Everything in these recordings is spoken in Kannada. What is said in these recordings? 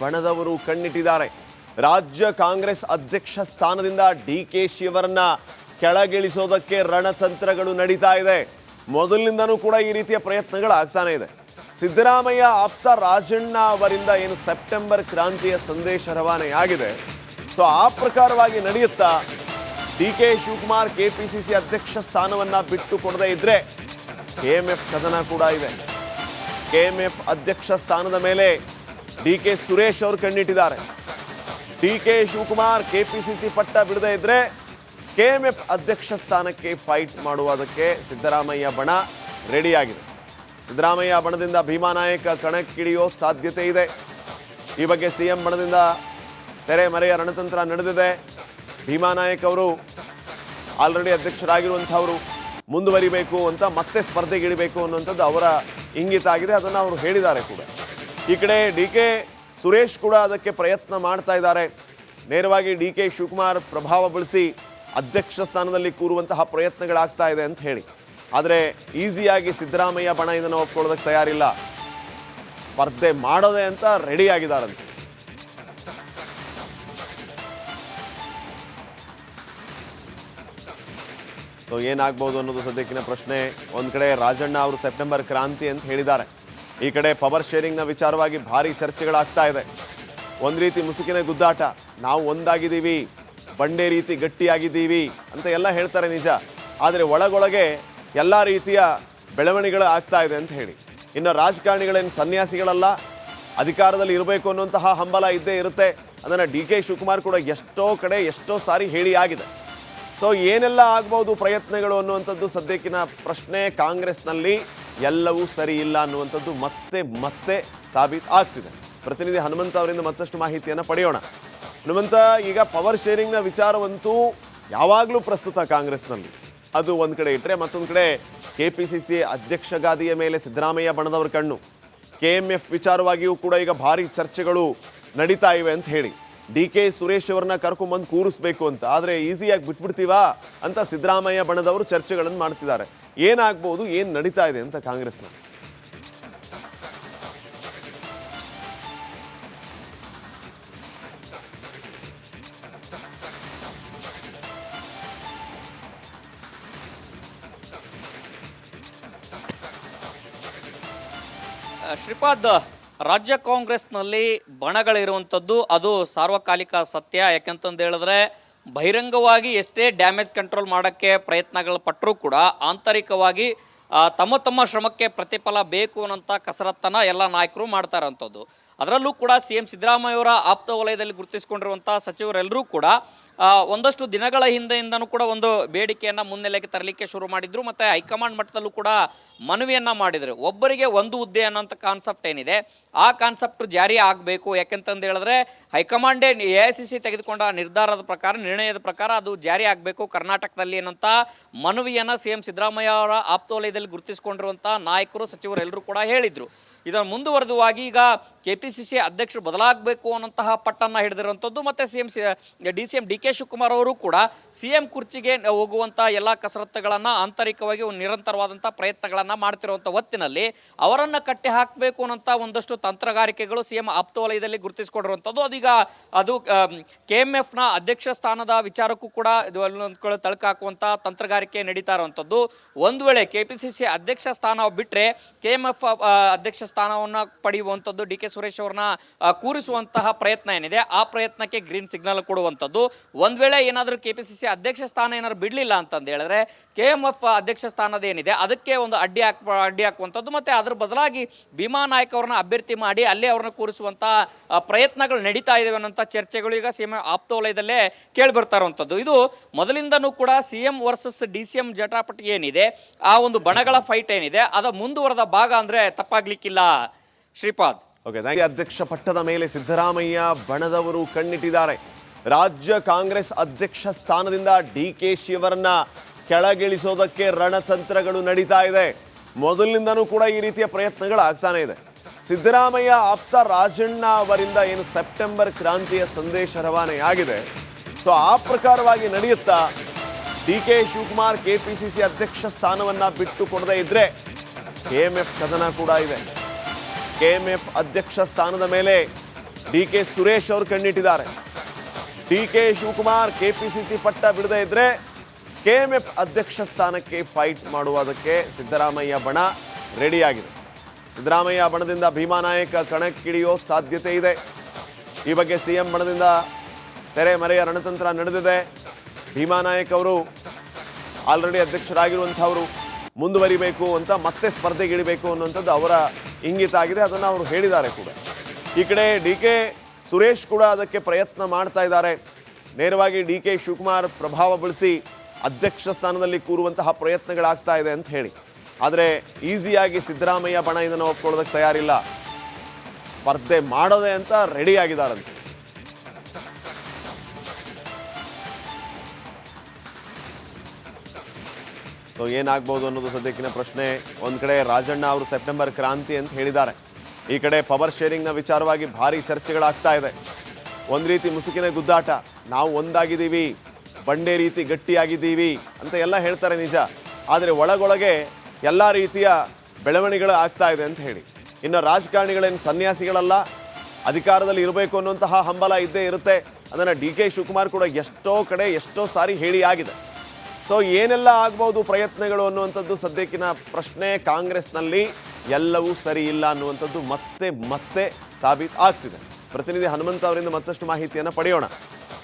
ಬಣದವರು ಕಣ್ಣಿಟ್ಟಿದ್ದಾರೆ. ರಾಜ್ಯ ಕಾಂಗ್ರೆಸ್ ಅಧ್ಯಕ್ಷ ಸ್ಥಾನದಿಂದ ಡಿಕೆಶಿ ಅವರನ್ನ ಕೆಳಗಿಳಿಸೋದಕ್ಕೆ ರಣತಂತ್ರಗಳು ನಡೀತಾ ಇದೆ. ಮೊದಲಿನಿಂದನೂ ಕೂಡ ಈ ರೀತಿಯ ಪ್ರಯತ್ನಗಳು ಆಗ್ತಾನೆ ಇದೆ. ಸಿದ್ದರಾಮಯ್ಯ ಆಪ್ತ ರಾಜಣ್ಣ ಅವರಿಂದ ಏನು ಸೆಪ್ಟೆಂಬರ್ ಕ್ರಾಂತಿಯ ಸಂದೇಶ ರವಾನೆಯಾಗಿದೆ, ಸೊ ಆ ಪ್ರಕಾರವಾಗಿ ನಡೆಯುತ್ತಾ ಡಿಕೆ ಶಿವಕುಮಾರ್ ಕೆಪಿಸಿಸಿ ಅಧ್ಯಕ್ಷ ಸ್ಥಾನವನ್ನ ಬಿಟ್ಟು ಕೊಡದೇ ಇದ್ರೆ ಕೆಎಂಎಫ್ ಕದನ ಕೂಡ ಇದೆ. ಕೆಎಂಎಫ್ ಅಧ್ಯಕ್ಷ ಸ್ಥಾನದ ಮೇಲೆ ಡಿಕೆ ಸುರೇಶ್ ಅವರು ಕಣ್ಣಿಟ್ಟಿದ್ದಾರೆ. ಡಿಕೆ ಶಿವಕುಮಾರ್ ಕೆಪಿಸಿಸಿ ಪಟ್ಟ ಬಿಡದೇ ಇದ್ರೆ ಕೆಎಂಎಫ್ ಅಧ್ಯಕ್ಷ ಸ್ಥಾನಕ್ಕೆ ಫೈಟ್ ಮಾಡುವುದಕ್ಕೆ ಸಿದ್ದರಾಮಯ್ಯ ಬಣ ರೆಡಿಯಾಗಿದೆ. ಸಿದ್ದರಾಮಯ್ಯ ಬಣದಿಂದ ಭೀಮಾನಾಯಕ ಕಣಕ್ಕಿಳಿಯೋ ಸಾಧ್ಯತೆ ಇದೆ. ಈ ಬಗ್ಗೆ ಸಿಎಂ ಬಣದಿಂದ ತೆರೆಮರೆಯ ರಣತಂತ್ರ ನಡೆದಿದೆ. ಭೀಮಾನಾಯಕ್ ಅವರು ಆಲ್ರೆಡಿ ಅಧ್ಯಕ್ಷರಾಗಿರುವಂಥವರು ಮುಂದುವರಿಬೇಕು ಅಂತ ಮತ್ತೆ ಸ್ಪರ್ಧೆಗಿಳಿಬೇಕು ಅನ್ನುವಂಥದ್ದು ಅವರ ಇಂಗಿತ ಆಗಿದೆ. ಅದನ್ನು ಅವರು ಹೇಳಿದ್ದಾರೆ ಕೂಡ. ಈ ಕಡೆ ಡಿಕೆ ಸುರೇಶ್ ಕೂಡ ಅದಕ್ಕೆ ಪ್ರಯತ್ನ ಮಾಡ್ತಾ ಇದ್ದಾರೆ. ನೇರವಾಗಿ ಡಿಕೆ ಶಿವಕುಮಾರ್ ಪ್ರಭಾವ ಬಳಸಿ ಅಧ್ಯಕ್ಷ ಸ್ಥಾನದಲ್ಲಿ ಕೂರುವಂತಹ ಪ್ರಯತ್ನಗಳಾಗ್ತಾ ಇದೆ ಅಂತ ಹೇಳಿ. ಆದರೆ ಈಸಿಯಾಗಿ ಸಿದ್ದರಾಮಯ್ಯ ಬಣ ಇದನ್ನು ಒಪ್ಕೊಳ್ಳೋದಕ್ಕೆ ತಯಾರಿಲ್ಲ. ಸ್ಪರ್ಧೆ ಮಾಡೋದೆ ಅಂತ ರೆಡಿ ಆಗಿದ್ದಾರಂತೆ. ಸೊ ಏನಾಗ್ಬೋದು ಅನ್ನೋದು ಸದ್ಯಕ್ಕಿನ ಪ್ರಶ್ನೆ. ಒಂದು ಕಡೆ ರಾಜಣ್ಣ ಅವರು ಸೆಪ್ಟೆಂಬರ್ ಕ್ರಾಂತಿ ಅಂತ ಹೇಳಿದ್ದಾರೆ. ಈ ಕಡೆ ಪವರ್ ಶೇರಿಂಗ್ನ ವಿಚಾರವಾಗಿ ಭಾರಿ ಚರ್ಚೆಗಳಾಗ್ತಾ ಇದೆ. ಒಂದು ರೀತಿ ಮುಸುಕಿನ ಗುದ್ದಾಟ, ನಾವು ಒಂದಾಗಿದ್ದೀವಿ, ಬಂಡೆ ರೀತಿ ಗಟ್ಟಿಯಾಗಿದ್ದೀವಿ ಅಂತ ಎಲ್ಲ ಹೇಳ್ತಾರೆ ನಿಜ. ಆದರೆ ಒಳಗೊಳಗೆ ಎಲ್ಲ ರೀತಿಯ ಬೆಳವಣಿಗೆಗಳು ಆಗ್ತಾ ಇದೆ ಅಂತ ಹೇಳಿ. ಇನ್ನು ರಾಜಕಾರಣಿಗಳೇನು ಸನ್ಯಾಸಿಗಳಲ್ಲ, ಅಧಿಕಾರದಲ್ಲಿ ಇರಬೇಕು ಅನ್ನುವಂತಹ ಹಂಬಲ ಇದ್ದೇ ಇರುತ್ತೆ. ಅದನ್ನು ಡಿಕೆ ಶಿವಕುಮಾರ್ ಕೂಡ ಎಷ್ಟೋ ಕಡೆ ಎಷ್ಟೋ ಸಾರಿ ಹೇಳಿ ಆಗಿದೆ. ಸೊ ಏನೆಲ್ಲ ಆಗ್ಬೋದು ಪ್ರಯತ್ನಗಳು ಅನ್ನುವಂಥದ್ದು ಸದ್ಯಕ್ಕಿನ ಪ್ರಶ್ನೆ. ಕಾಂಗ್ರೆಸ್ನಲ್ಲಿ ಎಲ್ಲವೂ ಸರಿ ಇಲ್ಲ ಅನ್ನುವಂಥದ್ದು ಮತ್ತೆ ಮತ್ತೆ ಸಾಬೀತು ಆಗ್ತಿದೆ. ಪ್ರತಿನಿಧಿ ಹನುಮಂತ ಅವರಿಂದ ಮತ್ತಷ್ಟು ಮಾಹಿತಿಯನ್ನು ಪಡೆಯೋಣ. ಹನುಮಂತ, ಈಗ ಪವರ್ ಶೇರಿಂಗ್ನ ವಿಚಾರವಂತೂ ಯಾವಾಗಲೂ ಪ್ರಸ್ತುತ ಕಾಂಗ್ರೆಸ್ನಲ್ಲಿ. ಅದು ಒಂದು ಕಡೆ ಇಟ್ಟರೆ, ಮತ್ತೊಂದು ಕಡೆ ಕೆಪಿಸಿಸಿ ಅಧ್ಯಕ್ಷ ಗಾದಿಯ ಮೇಲೆ ಸಿದ್ದರಾಮಯ್ಯ ಬಣದವರ ಕಣ್ಣು. ಕೆಎಂಎಫ್ ವಿಚಾರವಾಗಿಯೂ ಕೂಡ ಈಗ ಭಾರಿ ಚರ್ಚೆಗಳು ನಡೀತಾ ಇವೆ ಅಂತ ಹೇಳಿ. ಡಿಕೆ ಸುರೇಶ್ ಅವರನ್ನ ಕರ್ಕೊಂಡ್ಬಂದು ಕೂರಿಸ್ಬೇಕು ಅಂತ, ಆದರೆ ಈಸಿಯಾಗಿ ಬಿಟ್ಬಿಡ್ತೀವಾ ಅಂತ ಸಿದ್ದರಾಮಯ್ಯ ಬಣದವರು ಚರ್ಚೆಗಳನ್ನು ಮಾಡ್ತಿದ್ದಾರೆ. ಏನಾಗ್ಬೋದು, ಏನು ನಡೀತಾ ಇದೆ ಅಂತ ಕಾಂಗ್ರೆಸ್ನಲ್ಲಿ? ಶ್ರೀಪಾದ್, ರಾಜ್ಯ ಕಾಂಗ್ರೆಸ್ನಲ್ಲಿ ಬಣಗಳಿರುವಂಥದ್ದು ಅದು ಸಾರ್ವಕಾಲಿಕ ಸತ್ಯ. ಯಾಕಂತಂದು ಹೇಳಿದ್ರೆ ಬಹಿರಂಗವಾಗಿ ಎಷ್ಟೇ ಡ್ಯಾಮೇಜ್ ಕಂಟ್ರೋಲ್ ಮಾಡೋಕ್ಕೆ ಪ್ರಯತ್ನಗಳು ಪಟ್ಟರೂ ಕೂಡ ಆಂತರಿಕವಾಗಿ ತಮ್ಮ ತಮ್ಮ ಶ್ರಮಕ್ಕೆ ಪ್ರತಿಫಲ ಬೇಕು ಅನ್ನೋಂಥ ಕಸರತ್ತನ್ನು ಎಲ್ಲ ನಾಯಕರು ಮಾಡ್ತಾ ಇರೋಂಥದ್ದು. ಅದರಲ್ಲೂ ಕೂಡ CM ಸಿದ್ದರಾಮಯ್ಯ ಅವರ ಆಪ್ತ ವಲಯದಲ್ಲಿ ಗುರುತಿಸಿಕೊಂಡಿರುವಂಥ ಸಚಿವರೆಲ್ಲರೂ ಕೂಡ ಒಂದಷ್ಟು ದಿನಗಳ ಹಿಂದೆಯಿಂದನೂ ಕೂಡ ಒಂದು ಬೇಡಿಕೆಯನ್ನು ಮುನ್ನೆಲೆಗೆ ತರಲಿಕ್ಕೆ ಶುರು ಮಾಡಿದ್ರು. ಮತ್ತು ಹೈಕಮಾಂಡ್ ಮಟ್ಟದಲ್ಲೂ ಕೂಡ ಮನವಿಯನ್ನು ಮಾಡಿದರು. ಒಬ್ಬರಿಗೆ ಒಂದು ಹುದ್ದೆ ಅನ್ನೋಂಥ ಕಾನ್ಸೆಪ್ಟ್ ಏನಿದೆ, ಆ ಕಾನ್ಸೆಪ್ಟ್ ಜಾರಿ ಆಗಬೇಕು. ಯಾಕೆಂತಂದು ಹೇಳಿದ್ರೆ ಹೈಕಮಾಂಡೇ AICC ತೆಗೆದುಕೊಂಡ ನಿರ್ಣಯದ ಪ್ರಕಾರ ಅದು ಜಾರಿ ಆಗಬೇಕು ಕರ್ನಾಟಕದಲ್ಲಿ ಅನ್ನೋಂಥ ಮನವಿಯನ್ನು CM ಸಿದ್ದರಾಮಯ್ಯ ಅವರ ಆಪ್ತ ವಲಯದಲ್ಲಿ ಗುರುತಿಸಿಕೊಂಡಿರುವಂಥ ನಾಯಕರು ಸಚಿವರೆಲ್ಲರೂ ಕೂಡ ಹೇಳಿದರು. ಇದರ ಮುಂದುವರೆದುವಾಗಿ ಈಗ KPCC ಅಧ್ಯಕ್ಷರು ಬದಲಾಗಬೇಕು ಅನ್ನೋಂತಹ ಪಟ್ಟನ್ನು ಹಿಡಿದಿರುವಂಥದ್ದು. ಮತ್ತು DCM DK ಶಿವಕುಮಾರ್ ಅವರು ಕೂಡ CM ಕುರ್ಚಿಗೆ ಹೋಗುವಂಥ ಎಲ್ಲ ಕಸರತ್ತುಗಳನ್ನು ಆಂತರಿಕವಾಗಿ ನಿರಂತರವಾದಂಥ ಪ್ರಯತ್ನಗಳನ್ನು ಮಾಡ್ತಿರುವಂಥ ಹೊತ್ತಿನಲ್ಲಿ ಅವರನ್ನು ಕಟ್ಟಿ ಹಾಕಬೇಕು ಅನ್ನೋಂಥ ಒಂದಷ್ಟು ತಂತ್ರಗಾರಿಕೆಗಳು CM ಆಪ್ತ ವಲಯದಲ್ಲಿ ಗುರುತಿಸಿಕೊಂಡಿರುವಂಥದ್ದು. ಅದು KMFನ ಅಧ್ಯಕ್ಷ ಸ್ಥಾನದ ವಿಚಾರಕ್ಕೂ ಕೂಡ ತಳಕ ಹಾಕುವಂಥ ತಂತ್ರಗಾರಿಕೆ ನಡೀತಾ ಇರುವಂಥದ್ದು. ಒಂದು ವೇಳೆ KPCC ಅಧ್ಯಕ್ಷ ಸ್ಥಾನ ಬಿಟ್ಟರೆ KMF ಅಧ್ಯಕ್ಷ ಸ್ಥಾನವನ್ನು ಪಡೆಯುವಂಥದ್ದು, DK ಸುರೇಶ್ ಅವರನ್ನ ಕೂರಿಸುವಂತಹ ಪ್ರಯತ್ನ ಏನಿದೆ ಆ ಪ್ರಯತ್ನಕ್ಕೆ ಗ್ರೀನ್ ಸಿಗ್ನಲ್ ಕೊಡುವಂಥದ್ದು. ಒಂದ್ ವೇಳೆ ಏನಾದರೂ KPCC ಅಧ್ಯಕ್ಷ ಸ್ಥಾನ ಏನಾದ್ರು ಬಿಡಲಿಲ್ಲ ಅಂತಂದು ಹೇಳಿದ್ರೆ KMF ಅಧ್ಯಕ್ಷ ಸ್ಥಾನದ ಏನಿದೆ ಅದಕ್ಕೆ ಒಂದು ಅಡ್ಡಿ ಹಾಕುವಂಥದ್ದು. ಮತ್ತೆ ಅದ್ರ ಬದಲಾಗಿ ಭೀಮಾ ನಾಯಕ್ ಅವ್ರನ್ನ ಅಭ್ಯರ್ಥಿ ಮಾಡಿ ಅಲ್ಲೇ ಅವ್ರನ್ನ ಕೂರಿಸುವಂತ ಪ್ರಯತ್ನಗಳು ನಡೀತಾ ಇದಾವೆ ಅನ್ನೋಂಥ ಚರ್ಚೆಗಳು ಈಗ CM ಆಪ್ತ ವಲಯದಲ್ಲೇ ಕೇಳಿ ಬರ್ತಾ ಇರುವಂಥದ್ದು. ಇದು ಮೊದಲಿಂದನೂ ಕೂಡ CM ವರ್ಸಸ್ DCM ಜಟಾಪಟಿ ಏನಿದೆ, ಆ ಒಂದು ಬಣಗಳ ಫೈಟ್ ಏನಿದೆ ಅದ ಮುಂದುವರೆದ ಭಾಗ ಅಂದ್ರೆ ತಪ್ಪಾಗ್ಲಿಕ್ಕಿಲ್ಲ. ಶ್ರೀಪಾದ್, ಅಧ್ಯಕ್ಷ ಪಟ್ಟದ ಮೇಲೆ ಸಿದ್ದರಾಮಯ್ಯ ಬಣದವರು ಕಣ್ಣಿಟ್ಟಿದ್ದಾರೆ. ರಾಜ್ಯ ಕಾಂಗ್ರೆಸ್ ಅಧ್ಯಕ್ಷ ಸ್ಥಾನದಿಂದ ಡಿಕೆಶಿ ಅವರನ್ನ ಕೆಳಗಿಳಿಸೋದಕ್ಕೆ ರಣತಂತ್ರಗಳು ನಡೀತಾ ಇದೆ. ಮೊದಲಿನಿಂದನೂ ಕೂಡ ಈ ರೀತಿಯ ಪ್ರಯತ್ನಗಳು ಆಗ್ತಾನೆ ಇದೆ. ಸಿದ್ದರಾಮಯ್ಯ ಆಪ್ತ ರಾಜಣ್ಣ ಅವರಿಂದ ಏನು ಸೆಪ್ಟೆಂಬರ್ ಕ್ರಾಂತಿಯ ಸಂದೇಶ ರವಾನೆಯಾಗಿದೆ, ಸೊ ಆ ಪ್ರಕಾರವಾಗಿ ನಡೆಯುತ್ತಾ ಡಿಕೆ ಶಿವಕುಮಾರ್ ಕೆಪಿಸಿಸಿ ಅಧ್ಯಕ್ಷ ಸ್ಥಾನವನ್ನ ಬಿಟ್ಟು ಕೊಡದೇ ಇದ್ರೆ ಕೆಎಂಎಫ್ ಕದನ ಕೂಡ ಇದೆ. ಕೆಎಂಎಫ್ ಅಧ್ಯಕ್ಷ ಸ್ಥಾನದ ಮೇಲೆ ಡಿ ಕೆ ಸುರೇಶ್ ಅವರು ಕಣ್ಣಿಟ್ಟಿದ್ದಾರೆ. ಡಿ ಕೆ ಶಿವಕುಮಾರ್ ಕೆಪಿಸಿಸಿ ಪಟ್ಟ ಬಿಡದೇ ಇದ್ರೆ ಕೆಎಂಎಫ್ ಅಧ್ಯಕ್ಷ ಸ್ಥಾನಕ್ಕೆ ಫೈಟ್ ಮಾಡುವುದಕ್ಕೆ ಸಿದ್ದರಾಮಯ್ಯ ಬಣ ರೆಡಿಯಾಗಿದೆ. ಸಿದ್ದರಾಮಯ್ಯ ಬಣದಿಂದ ಭೀಮಾನಾಯಕ ಕಣಕ್ಕಿಳಿಯೋ ಸಾಧ್ಯತೆ ಇದೆ. ಈ ಬಗ್ಗೆ ಸಿಎಂ ಬಣದಿಂದ ತೆರೆಮರೆಯ ರಣತಂತ್ರ ನಡೆದಿದೆ. ಭೀಮಾನಾಯಕ್ ಅವರು ಆಲ್ರೆಡಿ ಅಧ್ಯಕ್ಷರಾಗಿರುವಂಥವರು ಮುಂದುವರಿಬೇಕು ಅಂತ ಮತ್ತೆ ಸ್ಪರ್ಧೆಗಿಳಿಬೇಕು ಅನ್ನುವಂಥದ್ದು ಅವರ ಇಂಗಿತ ಆಗಿದೆ. ಅದನ್ನು ಅವರು ಹೇಳಿದ್ದಾರೆ ಕೂಡ. ಈ ಕಡೆ ಡಿ ಕೆ ಸುರೇಶ್ ಕೂಡ ಅದಕ್ಕೆ ಪ್ರಯತ್ನ ಮಾಡ್ತಾ ಇದ್ದಾರೆ. ನೇರವಾಗಿ ಡಿ ಕೆ ಶಿವಕುಮಾರ್ ಪ್ರಭಾವ ಬಳಸಿ ಅಧ್ಯಕ್ಷ ಸ್ಥಾನದಲ್ಲಿ ಕೂರುವಂತಹ ಪ್ರಯತ್ನಗಳಾಗ್ತಾ ಇದೆ ಅಂತ ಹೇಳಿ. ಆದರೆ ಈಸಿಯಾಗಿ ಸಿದ್ದರಾಮಯ್ಯ ಬಣ ಇದನ್ನು ಒಪ್ಕೊಳ್ಳೋದಕ್ಕೆ ತಯಾರಿಲ್ಲ. ಸ್ಪರ್ಧೆ ಮಾಡೋದೆ ಅಂತ ರೆಡಿ ಆಗಿದ್ದಾರಂತೆ. ಸೊ ಏನಾಗ್ಬೋದು ಅನ್ನೋದು ಸದ್ಯಕ್ಕಿನ ಪ್ರಶ್ನೆ. ಒಂದು ಕಡೆ ರಾಜಣ್ಣ ಅವರು ಸೆಪ್ಟೆಂಬರ್ ಕ್ರಾಂತಿ ಅಂತ ಹೇಳಿದ್ದಾರೆ. ಈ ಕಡೆ ಪವರ್ ಶೇರಿಂಗ್ನ ವಿಚಾರವಾಗಿ ಭಾರಿ ಚರ್ಚೆಗಳಾಗ್ತಾ ಇದೆ. ಒಂದು ರೀತಿ ಮುಸುಕಿನ ಗುದ್ದಾಟ. ನಾವು ಒಂದಾಗಿದ್ದೀವಿ, ಬಂಡೆ ರೀತಿ ಗಟ್ಟಿಯಾಗಿದ್ದೀವಿ ಅಂತ ಎಲ್ಲ ಹೇಳ್ತಾರೆ ನಿಜ. ಆದರೆ ಒಳಗೊಳಗೆ ಎಲ್ಲ ರೀತಿಯ ಬೆಳವಣಿಗೆಗಳು ಆಗ್ತಾ ಇದೆ ಅಂತ ಹೇಳಿ. ಇನ್ನು ರಾಜಕಾರಣಿಗಳೇನು ಸನ್ಯಾಸಿಗಳಲ್ಲ, ಅಧಿಕಾರದಲ್ಲಿ ಇರಬೇಕು ಅನ್ನುವಂತಹ ಹಂಬಲ ಇದ್ದೇ ಇರುತ್ತೆ. ಅದನ್ನು ಡಿ ಕೆ ಶಿವಕುಮಾರ್ ಕೂಡ ಎಷ್ಟೋ ಕಡೆ ಎಷ್ಟೋ ಸಾರಿ ಹೇಳಿ ಆಗಿದೆ. ಸೊ ಏನೆಲ್ಲ ಆಗ್ಬೋದು ಪ್ರಯತ್ನಗಳು ಅನ್ನುವಂಥದ್ದು ಸದ್ಯಕ್ಕಿನ ಪ್ರಶ್ನೆ. ಕಾಂಗ್ರೆಸ್ನಲ್ಲಿ ಎಲ್ಲವೂ ಸರಿ ಇಲ್ಲ ಅನ್ನುವಂಥದ್ದು ಮತ್ತೆ ಮತ್ತೆ ಸಾಬೀತು ಆಗ್ತಿದೆ. ಪ್ರತಿನಿಧಿ ಹನುಮಂತ ಅವರಿಂದ ಮತ್ತಷ್ಟು ಮಾಹಿತಿಯನ್ನು ಪಡೆಯೋಣ.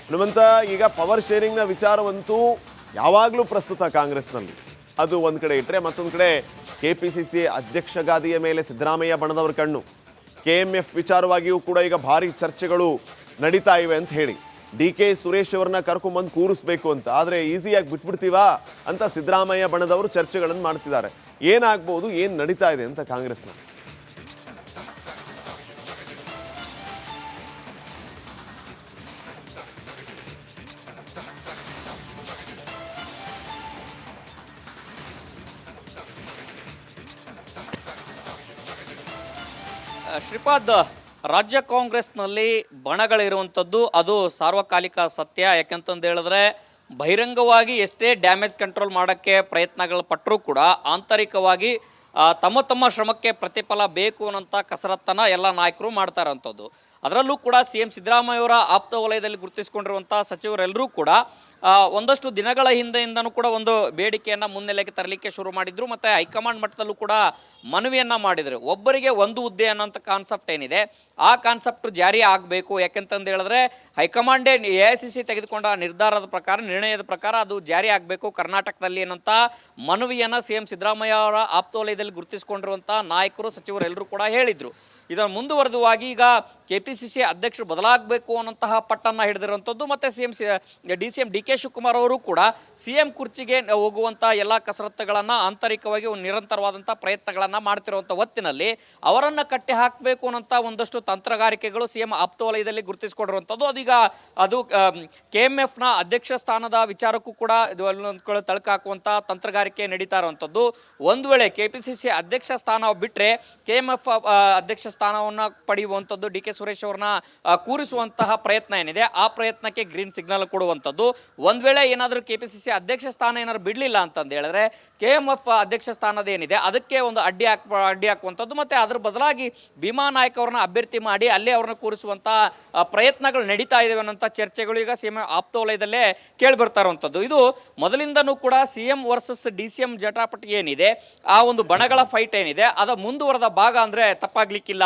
ಹನುಮಂತ, ಈಗ ಪವರ್ ಶೇರಿಂಗ್ನ ವಿಚಾರವಂತೂ ಯಾವಾಗಲೂ ಪ್ರಸ್ತುತ ಕಾಂಗ್ರೆಸ್ನಲ್ಲಿ. ಅದು ಒಂದು ಕಡೆ ಇಟ್ಟರೆ, ಮತ್ತೊಂದು ಕಡೆ ಕೆಪಿಸಿಸಿ ಅಧ್ಯಕ್ಷ ಗಾದಿಯ ಮೇಲೆ ಸಿದ್ದರಾಮಯ್ಯ ಬಣದವರ ಕಣ್ಣು. ಕೆಎಂಎಫ್ ವಿಚಾರವಾಗಿಯೂ ಕೂಡ ಈಗ ಭಾರಿ ಚರ್ಚೆಗಳು ನಡೀತಾ ಇವೆ ಅಂತ ಹೇಳಿ. ಡಿ ಕೆ ಸುರೇಶ್ ಅವರನ್ನ ಕರ್ಕೊಂಬಂದು ಕೂರಿಸ್ಬೇಕು ಅಂತ. ಆದರೆ ಈಸಿಯಾಗಿ ಬಿಟ್ಬಿಡ್ತೀವಾ ಅಂತ ಸಿದ್ದರಾಮಯ್ಯ ಬಣದವರು ಚರ್ಚೆಗಳನ್ನು ಮಾಡ್ತಿದ್ದಾರೆ. ಏನಾಗ್ಬೋದು, ಏನು ನಡೀತಾ ಇದೆ ಅಂತ ಕಾಂಗ್ರೆಸ್ನ? ಶ್ರೀಪಾದ್, ರಾಜ್ಯ ಕಾಂಗ್ರೆಸ್ನಲ್ಲಿ ಬಣಗಳಿರುವಂಥದ್ದು ಅದು ಸಾರ್ವಕಾಲಿಕ ಸತ್ಯ. ಯಾಕಂತಂದು ಹೇಳಿದ್ರೆ ಬಹಿರಂಗವಾಗಿ ಎಷ್ಟೇ ಡ್ಯಾಮೇಜ್ ಕಂಟ್ರೋಲ್ ಮಾಡೋಕ್ಕೆ ಪ್ರಯತ್ನಗಳು ಪಟ್ಟರೂ ಕೂಡ ಆಂತರಿಕವಾಗಿ ತಮ್ಮ ತಮ್ಮ ಶ್ರಮಕ್ಕೆ ಪ್ರತಿಫಲ ಬೇಕು ಅನ್ನೋಂಥ ಕಸರತ್ತನ್ನು ಎಲ್ಲ ನಾಯಕರು ಮಾಡ್ತಾ ಇರೋಂಥದ್ದು. ಅದರಲ್ಲೂ ಕೂಡ CM ಸಿದ್ದರಾಮಯ್ಯವರ ಆಪ್ತ ವಲಯದಲ್ಲಿ ಗುರುತಿಸಿಕೊಂಡಿರುವಂಥ ಸಚಿವರೆಲ್ಲರೂ ಕೂಡ ಒಂದಷ್ಟು ದಿನಗಳ ಹಿಂದೆಯಿಂದನೂ ಕೂಡ ಒಂದು ಬೇಡಿಕೆಯನ್ನು ಮುನ್ನೆಲೆಗೆ ತರಲಿಕ್ಕೆ ಶುರು ಮಾಡಿದ್ರು. ಮತ್ತು ಹೈಕಮಾಂಡ್ ಮಟ್ಟದಲ್ಲೂ ಕೂಡ ಮನವಿಯನ್ನು ಮಾಡಿದರು. ಒಬ್ಬರಿಗೆ ಒಂದು ಹುದ್ದೆ ಅನ್ನೋಂಥ ಕಾನ್ಸೆಪ್ಟ್ ಏನಿದೆ, ಆ ಕಾನ್ಸೆಪ್ಟ್ ಜಾರಿ ಆಗಬೇಕು. ಯಾಕೆಂತಂದು ಹೇಳಿದ್ರೆ ಹೈಕಮಾಂಡೇ AICC ತೆಗೆದುಕೊಂಡ ನಿರ್ಣಯದ ಪ್ರಕಾರ ಅದು ಜಾರಿ ಆಗಬೇಕು ಕರ್ನಾಟಕದಲ್ಲಿ ಅನ್ನೋಂಥ ಮನವಿಯನ್ನು CM ಸಿದ್ದರಾಮಯ್ಯ ಅವರ ಆಪ್ತ ವಲಯದಲ್ಲಿ ಗುರುತಿಸಿಕೊಂಡಿರುವಂಥ ನಾಯಕರು ಸಚಿವರೆಲ್ಲರೂ ಕೂಡ ಹೇಳಿದರು. ಇದರ ಮುಂದುವರೆದುವಾಗಿ ಈಗ KPCC ಅಧ್ಯಕ್ಷರು ಬದಲಾಗಬೇಕು ಅನ್ನೋಂತಹ ಪಟ್ಟನ್ನು ಹಿಡಿದಿರುವಂಥದ್ದು. ಮತ್ತು CM ಡಿ ಕೆ ಶಿವಕುಮಾರ್ ಅವರು ಕೂಡ CM ಕುರ್ಚಿಗೆ ಹೋಗುವಂಥ ಎಲ್ಲ ಕಸರತ್ತುಗಳನ್ನು ಆಂತರಿಕವಾಗಿ ನಿರಂತರವಾದಂಥ ಪ್ರಯತ್ನಗಳನ್ನು ಮಾಡ್ತಿರುವಂಥ ಹೊತ್ತಿನಲ್ಲಿ ಅವರನ್ನು ಕಟ್ಟಿ ಹಾಕಬೇಕು ಅನ್ನೋಂಥ ಒಂದಷ್ಟು ತಂತ್ರಗಾರಿಕೆಗಳು CM ಆಪ್ತ ವಲಯದಲ್ಲಿ ಗುರುತಿಸಿಕೊಂಡಿರುವಂಥದ್ದು. ಅದು KMFನ ಅಧ್ಯಕ್ಷ ಸ್ಥಾನದ ವಿಚಾರಕ್ಕೂ ಕೂಡ ತಳಕು ಹಾಕುವಂಥ ತಂತ್ರಗಾರಿಕೆ ನಡೀತಾ ಇರುವಂಥದ್ದು. ಒಂದು ವೇಳೆ KPCC ಅಧ್ಯಕ್ಷ ಸ್ಥಾನ ಬಿಟ್ಟರೆ KMF ಅಧ್ಯಕ್ಷ ಸ್ಥಾನವನ್ನು ಪಡೆಯುವಂಥದ್ದು, ಡಿ ಕೆ ಸುರೇಶ್ ಅವ್ರನ್ನ ಕೂರಿಸುವಂತಹ ಪ್ರಯತ್ನ ಏನಿದೆ ಆ ಪ್ರಯತ್ನಕ್ಕೆ ಗ್ರೀನ್ ಸಿಗ್ನಲ್ ಕೊಡುವಂಥದ್ದು. ಒಂದ್ ವೇಳೆ ಏನಾದರೂ KPCC ಅಧ್ಯಕ್ಷ ಸ್ಥಾನ ಏನಾದ್ರು ಬಿಡಲಿಲ್ಲ ಅಂತಂದು ಹೇಳಿದ್ರೆ KMF ಅಧ್ಯಕ್ಷ ಸ್ಥಾನದ ಏನಿದೆ ಅದಕ್ಕೆ ಒಂದು ಅಡ್ಡಿ ಹಾಕುವಂಥದ್ದು. ಮತ್ತೆ ಅದ್ರ ಬದಲಾಗಿ ಭೀಮಾ ನಾಯಕ್ ಅವ್ರನ್ನ ಅಭ್ಯರ್ಥಿ ಮಾಡಿ ಅಲ್ಲೇ ಅವ್ರನ್ನ ಕೂರಿಸುವಂತ ಪ್ರಯತ್ನಗಳು ನಡೀತಾ ಇದಾವೆ ಅನ್ನೋಂಥ ಚರ್ಚೆಗಳು ಈಗ CM ಆಪ್ತ ವಲಯದಲ್ಲೇ ಕೇಳಿ ಬರ್ತಾ ಇರುವಂಥದ್ದು. ಇದು ಮೊದಲಿಂದನೂ ಕೂಡ CM ವರ್ಸಸ್ DCM ಜಟಾಪಟಿ ಏನಿದೆ, ಆ ಒಂದು ಬಣಗಳ ಫೈಟ್ ಏನಿದೆ ಅದ ಮುಂದುವರೆದ ಭಾಗ ಅಂದ್ರೆ ತಪ್ಪಾಗ್ಲಿಕ್ಕಿಲ್ಲ.